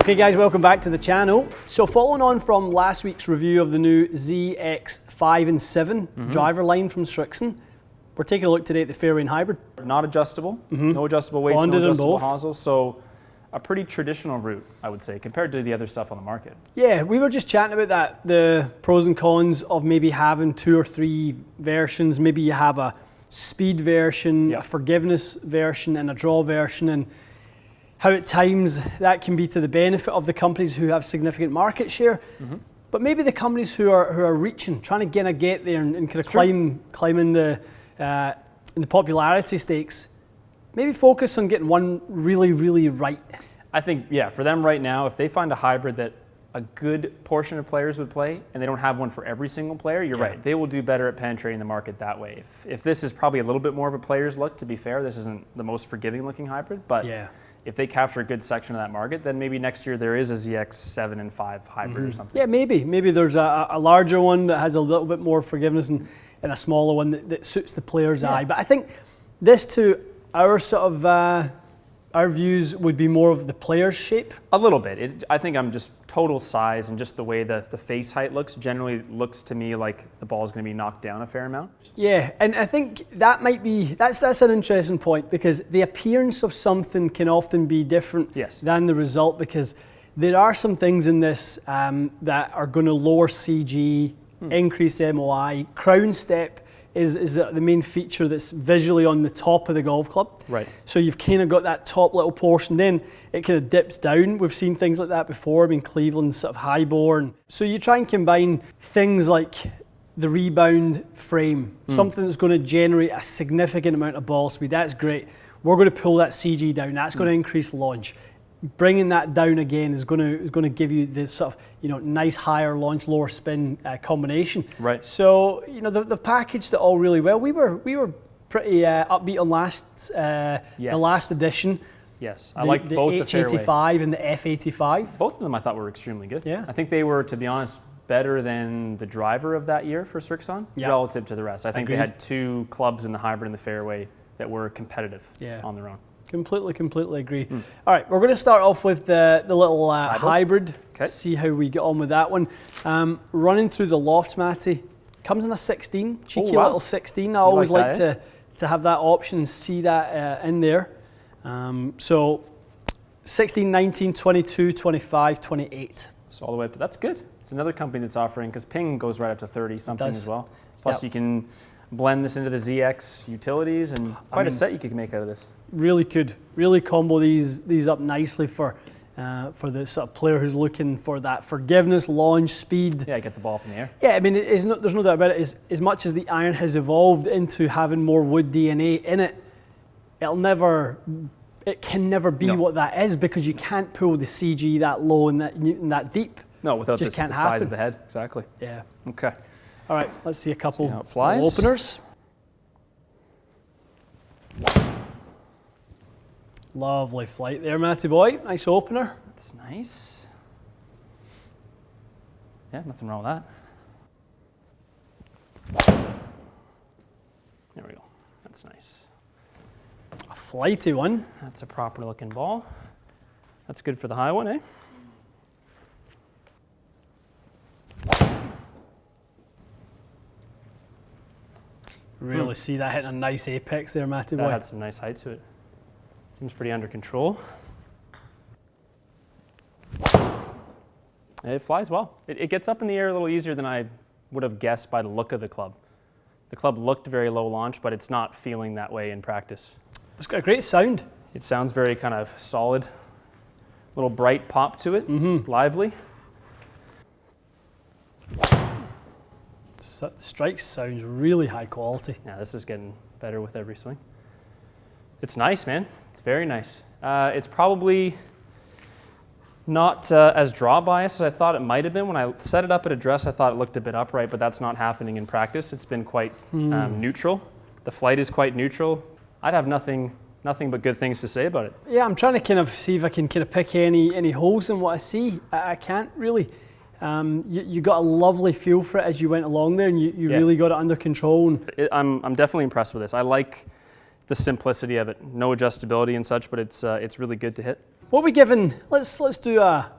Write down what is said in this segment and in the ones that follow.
Okay guys, welcome back to the channel. So following on from last week's review of the new ZX5 and 7 driver line from Srixon, we're taking a look today at the Fairway Hybrid. Not adjustable, no adjustable weights, Bonded no adjustable both. hosels, so a pretty traditional route, I would say, compared to the other stuff on the market. Yeah, we were just chatting about that, the pros and cons of maybe having 2 or 3 versions. Maybe you have a speed version, a forgiveness version, and a draw version, and how at times that can be to the benefit of the companies who have significant market share, but maybe the companies who are reaching, trying to get there and kind of climb in the popularity stakes, maybe focus on getting one really right. I think, yeah, for them right now, if they find a hybrid that a good portion of players would play, and they don't have one for every single player, you're right, they will do better at penetrating the market that way. If this is probably a little bit more of a player's look, to be fair, this isn't the most forgiving looking hybrid, but if they capture a good section of that market, then maybe next year there is a ZX7 and 5 hybrid or something. Yeah, maybe there's a larger one that has a little bit more forgiveness and a smaller one that suits the player's eye. But I think this, to our sort of our views, would be more of the player's shape. A little bit. I think I'm just total size and just the way the face height looks generally looks to me like the ball is going to be knocked down a fair amount. Yeah, and I think that might be, that's an interesting point, because the appearance of something can often be different than the result, because there are some things in this that are going to lower CG, increase MOI. Crown step is the main feature that's visually on the top of the golf club. Right. So you've kind of got that top little portion, then it kind of dips down. We've seen things like that before. I mean, Cleveland's sort of high-born. So you try and combine things like the rebound frame, something that's going to generate a significant amount of ball speed. That's great. We're going to pull that CG down. That's going to increase launch. Bringing that down again is going to give you this sort of nice higher launch, lower spin combination. Right. So they've packaged it all really well. We were pretty upbeat on the last edition. Yes, I like both the Fairway. The H85 and the F85. Both of them I thought were extremely good. Yeah. I think they were, to be honest, better than the driver of that year for Srixon relative to the rest. I think they had 2 clubs in the hybrid and the Fairway that were competitive on their own. Completely agree. All right, we're going to start off with the little hybrid. See how we get on with that one. Running through the lofts, Matty. Comes in a 16, cheeky little 16. I always like to have that option and see that in there. So 16, 19, 22, 25, 28. So all the way up, but that's good. It's another company that's offering, because Ping goes right up to 30 something as well. Plus you can blend this into the ZX utilities, and quite a set you could make out of this. Really could. Really combo these up nicely for the sort of player who's looking for that forgiveness, launch, speed. Yeah, get the ball up in the air. Yeah, I mean, there's no doubt about it. As much as the iron has evolved into having more wood DNA in it, it can never be what that is, because you can't pull the CG that low and that deep. No, without just the size of the head. Exactly. Yeah. Okay. All right, let's see a couple flies. openers. Lovely flight there, Matty boy. Nice opener. That's nice. Yeah, nothing wrong with that. There we go. That's nice. A flighty one. That's a proper looking ball. That's good for the high one, eh? Really see that hitting a nice apex there, Matty boy. That had some nice height to it. Seems pretty under control. It flies well. It gets up in the air a little easier than I would have guessed by the look of the club. The club looked very low launch, but it's not feeling that way in practice. It's got a great sound. It sounds very kind of solid. Little bright pop to it, lively. The strike sounds really high quality. Yeah, this is getting better with every swing. It's nice, man. It's very nice. It's probably not as draw biased as I thought it might have been. When I set it up at address, I thought it looked a bit upright, but that's not happening in practice. It's been quite neutral. The flight is quite neutral. I'd have nothing but good things to say about it. Yeah, I'm trying to kind of see if I can kind of pick any holes in what I see. I can't really. You got a lovely feel for it as you went along there, and you really got it under control. I'm definitely impressed with this. I like the simplicity of it. No adjustability and such, but it's really good to hit. What are we giving? Let's do a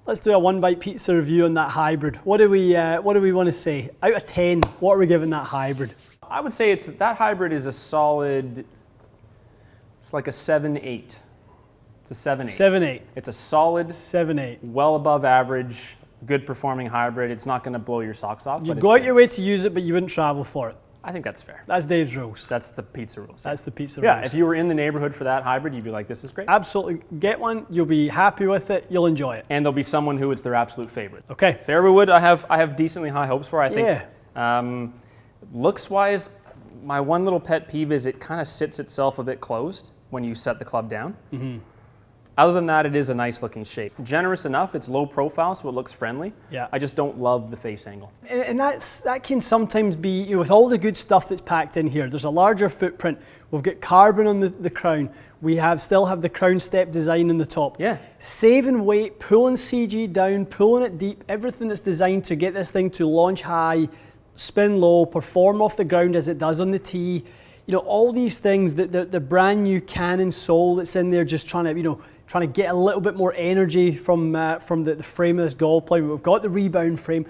one bite pizza review on that hybrid. What do we want to say? Out of 10, what are we giving that hybrid? I would say that hybrid is a solid. It's like a 7-8. It's a 7-8. 7-8. It's a solid 7-8. well above average, good performing hybrid. It's not going to blow your socks off. You'd go out your way to use it, but you wouldn't travel for it. I think that's fair. That's Dave's rules. That's the pizza rules. That's the pizza rules. Yeah, if you were in the neighborhood for that hybrid, you'd be like, this is great. Absolutely. Get one. You'll be happy with it. You'll enjoy it. And there'll be someone who it's their absolute favorite. Okay. Fairway Wood, I have decently high hopes for. I think. Yeah. Looks-wise, my one little pet peeve is it kind of sits itself a bit closed when you set the club down. Mm-hmm. Other than that, it is a nice looking shape. Generous enough, it's low profile, so it looks friendly. Yeah. I just don't love the face angle. And that can sometimes be, you know, with all the good stuff that's packed in here, there's a larger footprint. We've got carbon on the crown. We still have the crown step design on the top. Yeah. Saving weight, pulling CG down, pulling it deep, everything that's designed to get this thing to launch high, spin low, perform off the ground as it does on the tee. You know, all these things, the brand new Canon sole that's in there, just trying to get a little bit more energy from the frame of this golf club. We've got the rebound frame.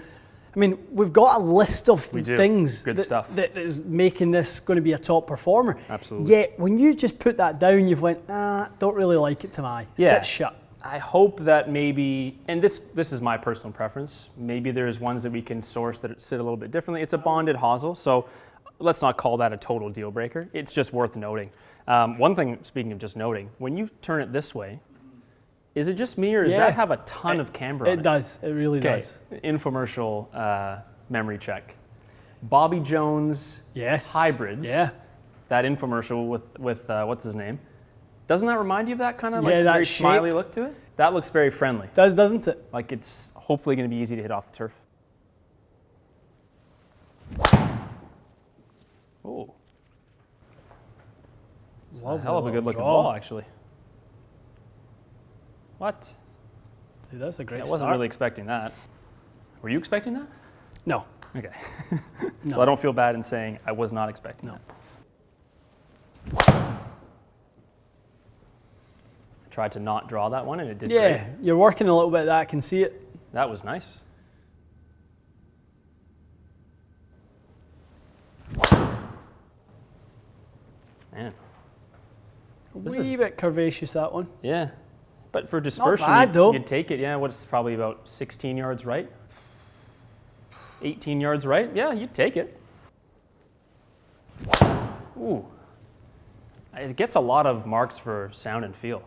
I mean, we've got a list of things that is making this going to be a top performer. Absolutely. Yet, when you just put that down, you've went, don't really like it to my. Sit shut. I hope that maybe, and this is my personal preference, maybe there's ones that we can source that sit a little bit differently. It's a bonded hosel, so let's not call that a total deal breaker. It's just worth noting. One thing, speaking of just noting, when you turn it this way, is it just me or does that have a ton of camber on it? It does. It really does. Infomercial memory check. Bobby Jones hybrids. Yeah. That infomercial with what's his name? Doesn't that remind you of that kind of that very shape. smiley look to it? That looks very friendly. Doesn't it? Like it's hopefully going to be easy to hit off the turf. Oh. It's a hell of a good looking ball, actually. What? Dude, that's a great I wasn't really expecting that. Were you expecting that? No. Okay. No. So I don't feel bad in saying I was not expecting that. I tried to not draw that one and it did great. Yeah, you're working a little bit of that. I can see it. That was nice. Man. A wee bit curvaceous, that one. Yeah. But for dispersion, you'd take it. Yeah, what's probably about 16 yards right? 18 yards right? Yeah, you'd take it. Ooh. It gets a lot of marks for sound and feel.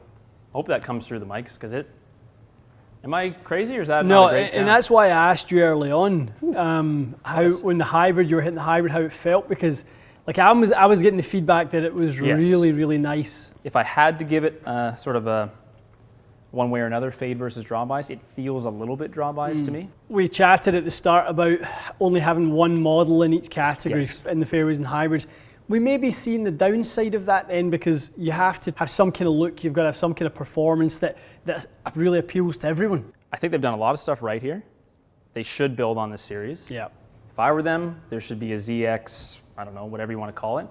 Hope that comes through the mics, because am I crazy or is that not a great sound? And that's why I asked you early on when the hybrid, you were hitting the hybrid, how it felt, because like I was getting the feedback that it was really, really nice. If I had to give it sort of a one way or another, fade versus draw bias, it feels a little bit draw bias to me. We chatted at the start about only having one model in each category in the fairways and hybrids. We may be seeing the downside of that then, because you have to have some kind of look, you've got to have some kind of performance that really appeals to everyone. I think they've done a lot of stuff right here. They should build on this series. Yeah. If I were them, there should be a ZX, I don't know, whatever you want to call it,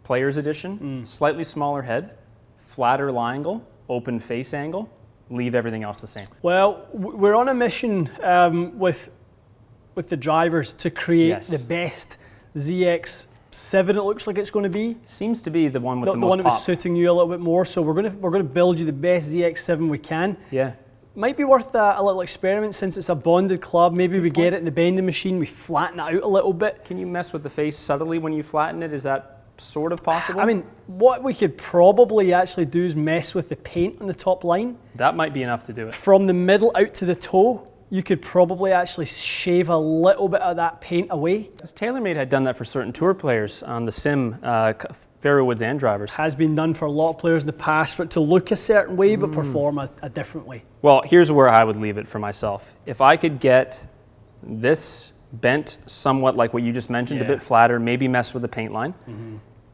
Players Edition, slightly smaller head, flatter lie angle, open face angle, leave everything else the same. Well, we're on a mission with the drivers to create the best ZX7. It looks like it's going to be. Seems to be the one with the most the one that pop. was suiting you a little bit more. So we're going to build you the best ZX7 we can. Yeah. Might be worth a little experiment since it's a bonded club. Maybe we get it in the bending machine, we flatten it out a little bit. Can you mess with the face subtly when you flatten it? Is that sort of possible? I mean, what we could probably actually do is mess with the paint on the top line. That might be enough to do it. From the middle out to the toe, you could probably actually shave a little bit of that paint away. Because TaylorMade had done that for certain tour players on the sim, fairway woods and drivers. Has been done for a lot of players in the past, for it to look a certain way but perform a different way. Well, here's where I would leave it for myself. If I could get this bent somewhat like what you just mentioned, a bit flatter, maybe mess with the paint line,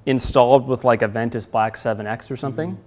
installed with like a Ventus Black 7X or something,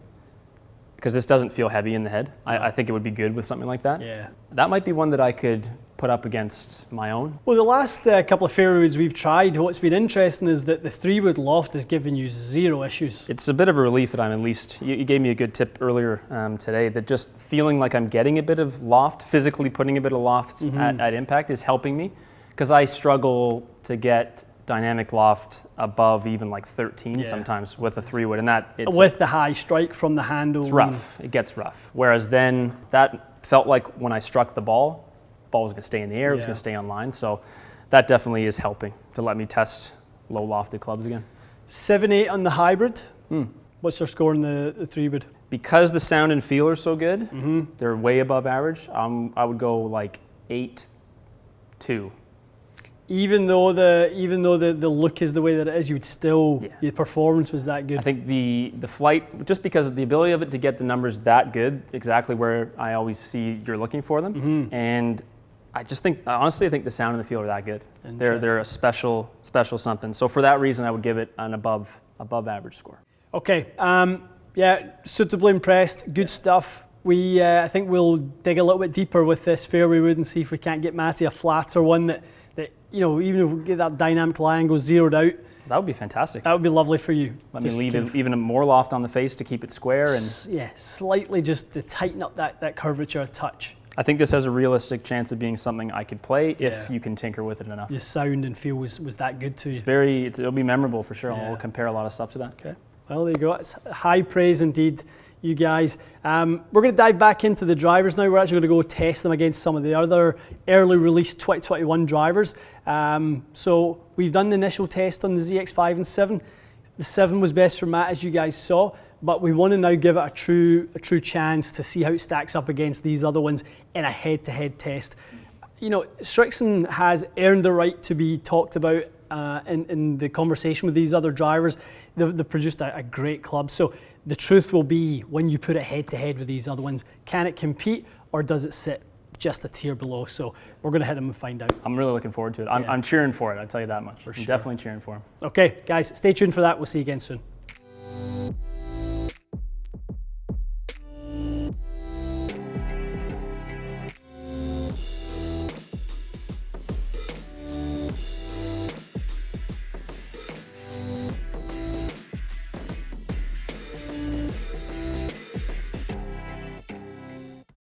because this doesn't feel heavy in the head. I think it would be good with something like that. Yeah. That might be one that I could put up against my own. Well, the last couple of fairway woods we've tried, what's been interesting is that the 3-wood loft has given you zero issues. It's a bit of a relief that I'm at least, you gave me a good tip earlier today, that just feeling like I'm getting a bit of loft, physically putting a bit of loft at impact is helping me, because I struggle to get dynamic loft above even like 13 sometimes with a 3-wood, and that with the high strike from the handle. It's rough. It gets rough. Whereas then that felt like when I struck the ball was going to stay in the air, it was going to stay on line. So that definitely is helping to let me test low lofted clubs again. 7-8 on the hybrid. What's your score in the 3-wood? Because the sound and feel are so good, they're way above average. I would go like 8-2. Even though the look is the way that it is, you would still, the performance was that good. I think the flight, just because of the ability of it to get the numbers that good, exactly where I always see you're looking for them. And I just think, honestly, I think the sound and the feel are that good. They're a special something. So for that reason, I would give it an above average score. Okay, suitably impressed, good stuff. I think we'll dig a little bit deeper with this fairway wood and see if we can't get Matty a flatter one that even if we get that dynamic line goes zeroed out. That would be fantastic. That would be lovely for you. Let me leave even more loft on the face to keep it square. And slightly just to tighten up that curvature a touch. I think this has a realistic chance of being something I could play if you can tinker with it enough. The sound and feel was that good to you. It'll be memorable for sure. I'll compare a lot of stuff to that. Okay. Well, there you go. It's high praise indeed, you guys. We're going to dive back into the drivers now. We're actually going to go test them against some of the other early release 2021 drivers. So we've done the initial test on the ZX5 and 7. The 7 was best for Matt, as you guys saw, but we want to now give it a true chance to see how it stacks up against these other ones in a head-to-head test. Srixon has earned the right to be talked about in the conversation with these other drivers. They've produced a great club. So the truth will be, when you put it head-to-head with these other ones, can it compete or does it sit just a tier below? So we're going to hit them and find out. I'm really looking forward to it. I'm cheering for it, I'll tell you that much. I'm definitely cheering for him. Okay, guys, stay tuned for that. We'll see you again soon.